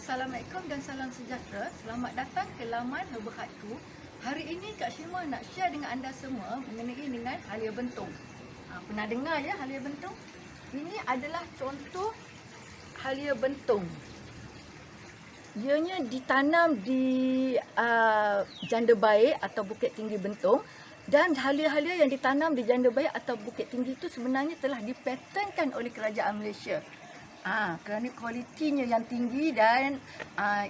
Assalamualaikum dan salam sejahtera. Selamat datang ke laman Berhatu. Hari ini Kak Syima nak share dengan anda semua mengenai dengan halia bentung. Pernah dengar ya halia bentung? Ini adalah contoh halia bentung. Ianya ditanam di Janda Baik atau Bukit Tinggi Bentung. Dan halia-halia yang ditanam di Janda Baik atau Bukit Tinggi itu sebenarnya telah dipatenkan oleh kerajaan Malaysia. Kerana kualitinya yang tinggi dan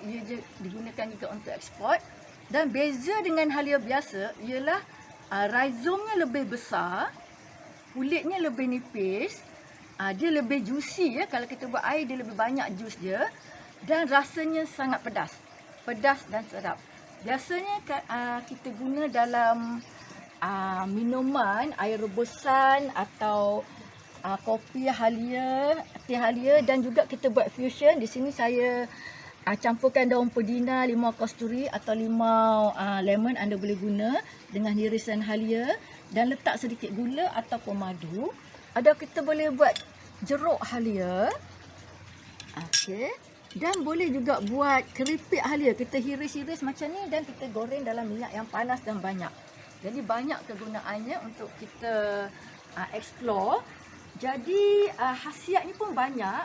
ia digunakan juga untuk ekspor. Dan beza dengan halia biasa ialah rhizomnya lebih besar, kulitnya lebih nipis, dia lebih juicy ya. Kalau kita buat air dia lebih banyak jus dia, dan rasanya sangat pedas. Pedas dan sedap. Biasanya kita guna dalam minuman, air rebusan atau kopi halia, teh halia, dan juga kita buat fusion. Di sini saya campurkan daun pudina, limau kasturi atau limau lemon anda boleh guna dengan irisan halia dan letak sedikit gula ataupun madu. Ada kita boleh buat jeruk halia. Okey. Dan boleh juga buat keripik halia. Kita hiris-hiris macam ni dan kita goreng dalam minyak yang panas dan banyak. Jadi banyak kegunaannya untuk kita explore. Jadi khasiatnya pun banyak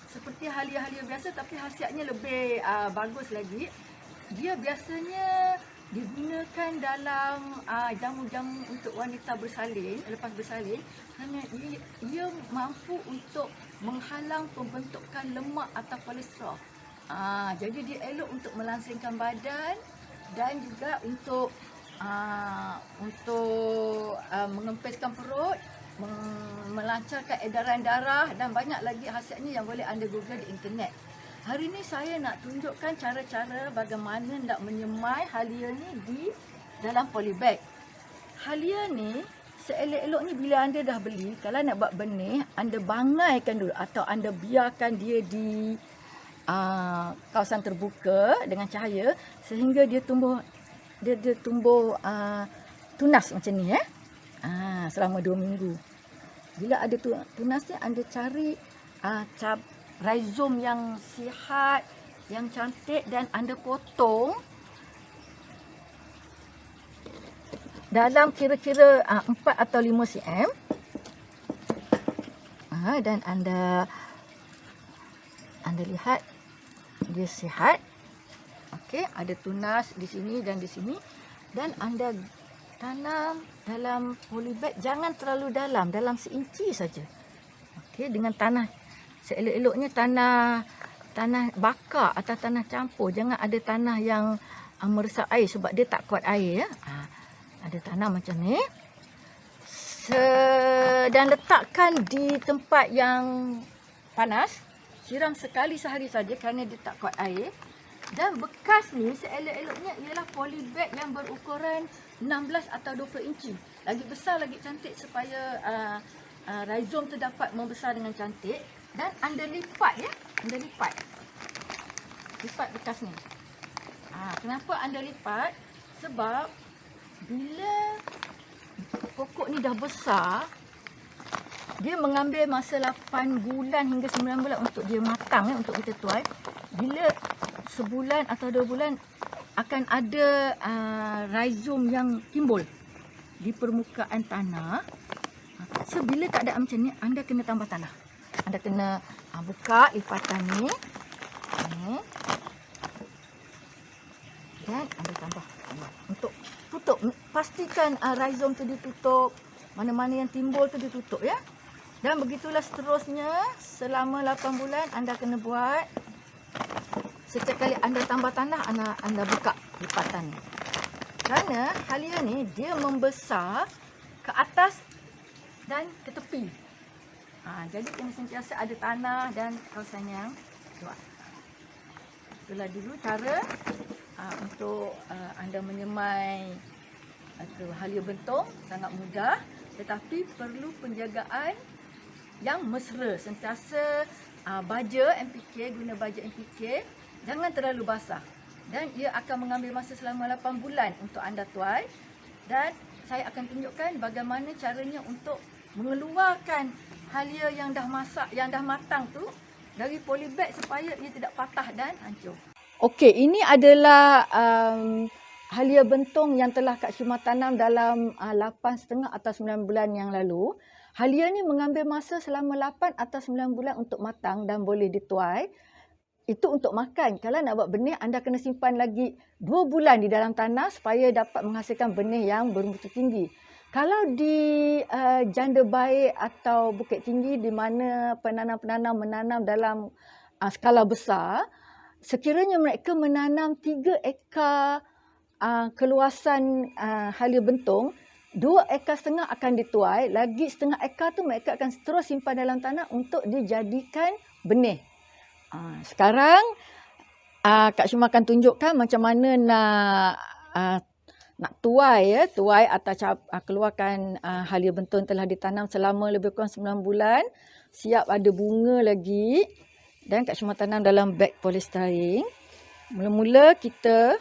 seperti halia-halia biasa, tapi khasiatnya lebih bagus lagi. Dia biasanya digunakan dalam jamu-jamu untuk wanita bersalin, lepas bersalin, kerana ia mampu untuk menghalang pembentukan lemak atau kolesterol. Jadi dia elok untuk melangsingkan badan dan juga untuk mengempiskan perut, melancarkan edaran darah dan banyak lagi khasiatnya yang boleh anda google di internet. Hari ini saya nak tunjukkan cara-cara bagaimana nak menyemai halia ni di dalam polybag. Halia ni seelok-eloknya bila anda dah beli, kalau nak buat benih, anda bangaikan dulu atau anda biarkan dia di kawasan terbuka dengan cahaya sehingga dia tumbuh tunas macam ni ya. Selama 2 minggu. Bila ada tunas ni, anda cari rhizom yang sihat, yang cantik dan anda potong dalam kira-kira 4 atau 5 cm. Dan anda lihat dia sihat. Okey, ada tunas di sini dan di sini, dan anda tanam dalam polybag, jangan terlalu dalam seinci saja. Okey, dengan tanah seelok-eloknya tanah bakar atau tanah campur. Jangan ada tanah yang meresap air sebab dia tak kuat air ya. Ada tanah macam ni. Dan letakkan di tempat yang panas. Siram sekali sehari saja kerana dia tak kuat air. Dan bekas ni seelok-eloknya ialah polybag yang berukuran 16 atau 20 inci. Lagi besar lagi cantik supaya rhizom tu dapat membesar dengan cantik. Dan anda lipat ya. Anda lipat. Lipat bekas ni. Kenapa anda lipat? Sebab bila pokok ni dah besar, dia mengambil masa 8 bulan hingga 9 bulan untuk dia matang ya, untuk kita tuai. Bila sebulan atau 2 bulan akan ada rhizom yang timbul di permukaan tanah. So bila keadaan macam ni, anda kena tambah tanah. Anda kena buka lipatan ni. Dan anda tambah untuk tutup. Pastikan rhizom tu ditutup. Mana-mana yang timbul tu ditutup ya. Dan begitulah seterusnya selama 8 bulan anda kena buat. Setiap kali anda tambah tanah, anda buka lipatan ni. Kerana halia ni dia membesar ke atas dan ke tepi. Jadi kena sentiasa ada tanah dan kawasan yang luas. Itulah dulu cara untuk anda menyemai halia bentung. Sangat mudah tetapi perlu penjagaan yang mesra. Sentiasa baja NPK, guna baja NPK. Jangan terlalu basah. Dan ia akan mengambil masa selama 8 bulan untuk anda tuai. Dan saya akan tunjukkan bagaimana caranya untuk mengeluarkan halia yang dah masak, yang dah matang tu dari polybag supaya ia tidak patah dan hancur. Okey, ini adalah halia bentong yang telah Kak Syuma tanam dalam 8,5 atau 9 bulan yang lalu. Halia ni mengambil masa selama 8 atau 9 bulan untuk matang dan boleh dituai. Itu untuk makan. Kalau nak buat benih, anda kena simpan lagi 2 bulan di dalam tanah supaya dapat menghasilkan benih yang bermutu tinggi. Kalau di Janda Baik atau Bukit Tinggi di mana penanam-penanam menanam dalam skala besar, sekiranya mereka menanam 3 ekar keluasan halia bentong, 2,5 ekar akan dituai, lagi setengah ekar tu mereka akan terus simpan dalam tanah untuk dijadikan benih. Sekarang Kak Syuma akan tunjukkan macam mana nak tuai atau keluarkan halia bentong telah ditanam selama lebih kurang 9 bulan, siap ada bunga lagi, dan Kak Syuma tanam dalam beg polystyrene. Mula-mula kita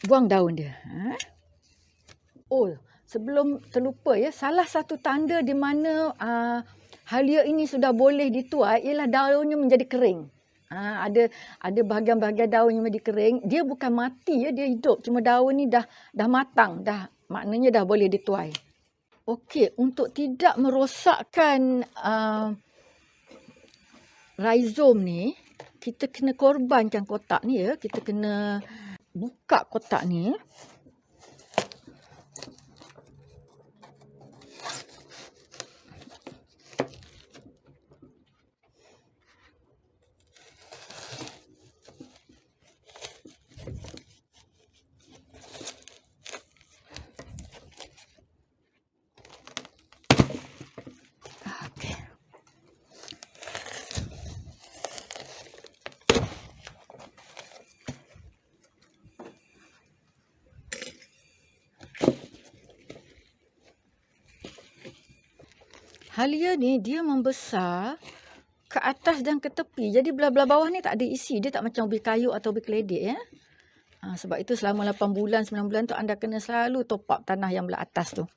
buang daun dia. Oh, sebelum terlupa ya, salah satu tanda di mana halia ini sudah boleh dituai ialah daunnya menjadi kering. Ada bahagian-bahagian daun yang menjadi kering. Dia bukan mati ya, dia hidup. Cuma daun ni dah matang, maknanya dah boleh dituai. Okey, untuk tidak merosakkan rhizome ni, kita kena korbankan kotak ni ya. Kita kena buka kotak ni. Halia ni dia membesar ke atas dan ke tepi. Jadi belah-belah bawah ni tak ada isi. Dia tak macam ubi kayu atau ubi keledek ya. Sebab itu selama 8 bulan, 9 bulan tu anda kena selalu top up tanah yang belah atas tu.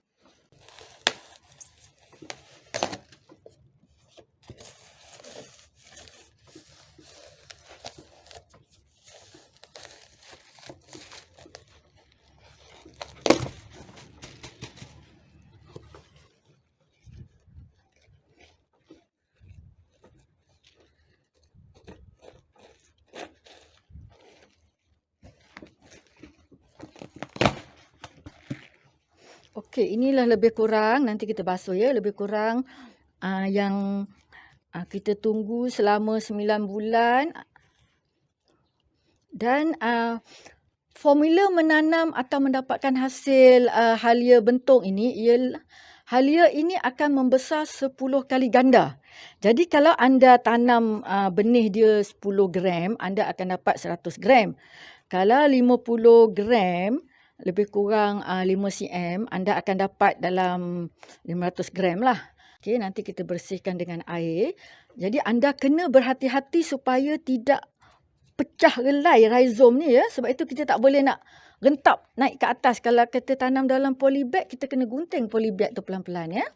Okey, inilah lebih kurang, nanti kita basuh ya, lebih kurang yang kita tunggu selama 9 bulan. Dan formula menanam atau mendapatkan hasil halia bentong ini ialah halia ini akan membesar 10 kali ganda. Jadi kalau anda tanam benih dia 10 gram, anda akan dapat 100 gram. Kalau 50 gram, lebih kurang 5 cm, anda akan dapat dalam 500 gram lah. Okey, nanti kita bersihkan dengan air. Jadi anda kena berhati-hati supaya tidak pecah relai rhizome ni ya. Sebab itu kita tak boleh nak rentap naik ke atas. Kalau kita tanam dalam polybag, kita kena gunting polybag tu pelan-pelan ya.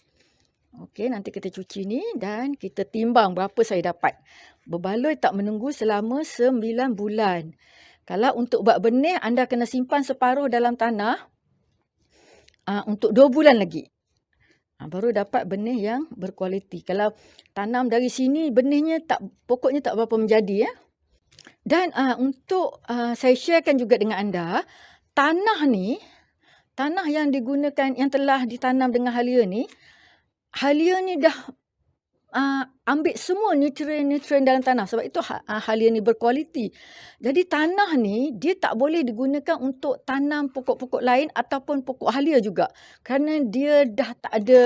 Okey, nanti kita cuci ni dan kita timbang berapa saya dapat. Berbaloi tak menunggu selama 9 bulan. Kalau untuk buat benih, anda kena simpan separuh dalam tanah untuk 2 bulan lagi. Baru dapat benih yang berkualiti. Kalau tanam dari sini, benihnya pokoknya tak berapa menjadi ya. Dan untuk saya sharekan juga dengan anda, tanah yang digunakan, yang telah ditanam dengan halia ni dah ambil semua nutrien-nutrien dalam tanah. Sebab itu halia ni berkualiti. Jadi tanah ni dia tak boleh digunakan untuk tanam pokok-pokok lain ataupun pokok halia juga. Kerana dia dah tak ada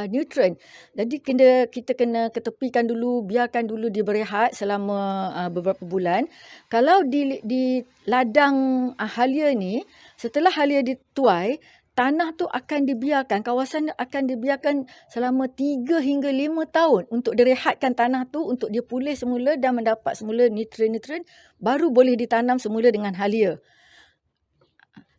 nutrien. Jadi kita kena ketepikan dulu, biarkan dulu dia berehat selama beberapa bulan. Kalau di ladang halia ni, setelah halia dituai, tanah tu akan dibiarkan, kawasan akan dibiarkan selama 3 hingga 5 tahun untuk direhatkan tanah tu, untuk dia pulih semula dan mendapat semula nutrien-nutrien, baru boleh ditanam semula dengan halia.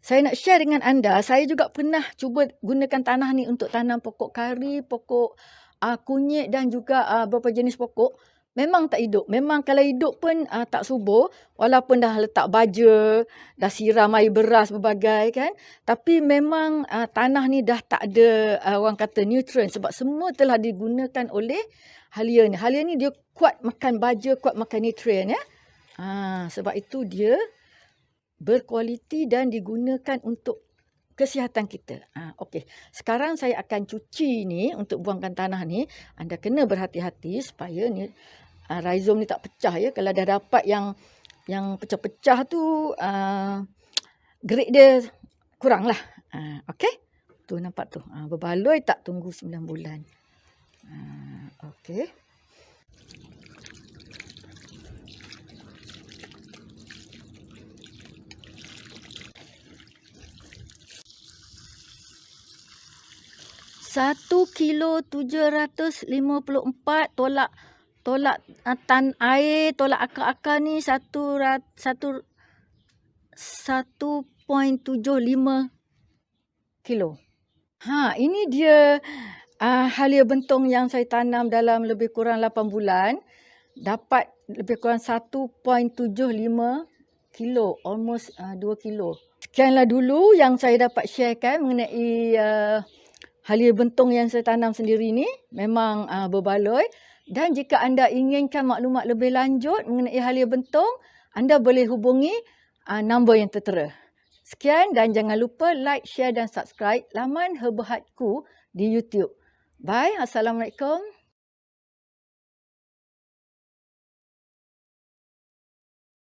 Saya nak share dengan anda, saya juga pernah cuba gunakan tanah ni untuk tanam pokok kari, pokok kunyit dan juga beberapa jenis pokok memang tak hidup. Memang kalau hidup pun tak subur, walaupun dah letak baja, dah siram air beras berbagai kan. Tapi memang tanah ni dah tak ada orang kata nutrient sebab semua telah digunakan oleh halia ni. Halia ni dia kuat makan baja, kuat makan nutrient ya. Sebab itu dia berkualiti dan digunakan untuk kesihatan kita. Okey. Sekarang saya akan cuci ni untuk buangkan tanah ni. Anda kena berhati-hati supaya ni rhizome ni tak pecah ya. Kalau dah dapat yang pecah-pecah tu grade dia kurang lah. Okey. Tu nampak tu. Berbaloi tak tunggu 9 bulan. Okey. $1 kilo 754 tolak air, tolak akar-akar ni 1.75 kilo. Ini dia halia bentong yang saya tanam dalam lebih kurang 8 bulan. Dapat lebih kurang 1.75 kilo, almost 2 kilo. Sekianlah dulu yang saya dapat sharekan mengenai halia bentong yang saya tanam sendiri ni. Memang berbaloi. Dan jika anda inginkan maklumat lebih lanjut mengenai halia bentong, anda boleh hubungi nombor yang tertera. Sekian dan jangan lupa like, share dan subscribe laman Herbahatku di YouTube. Bye. Assalamualaikum.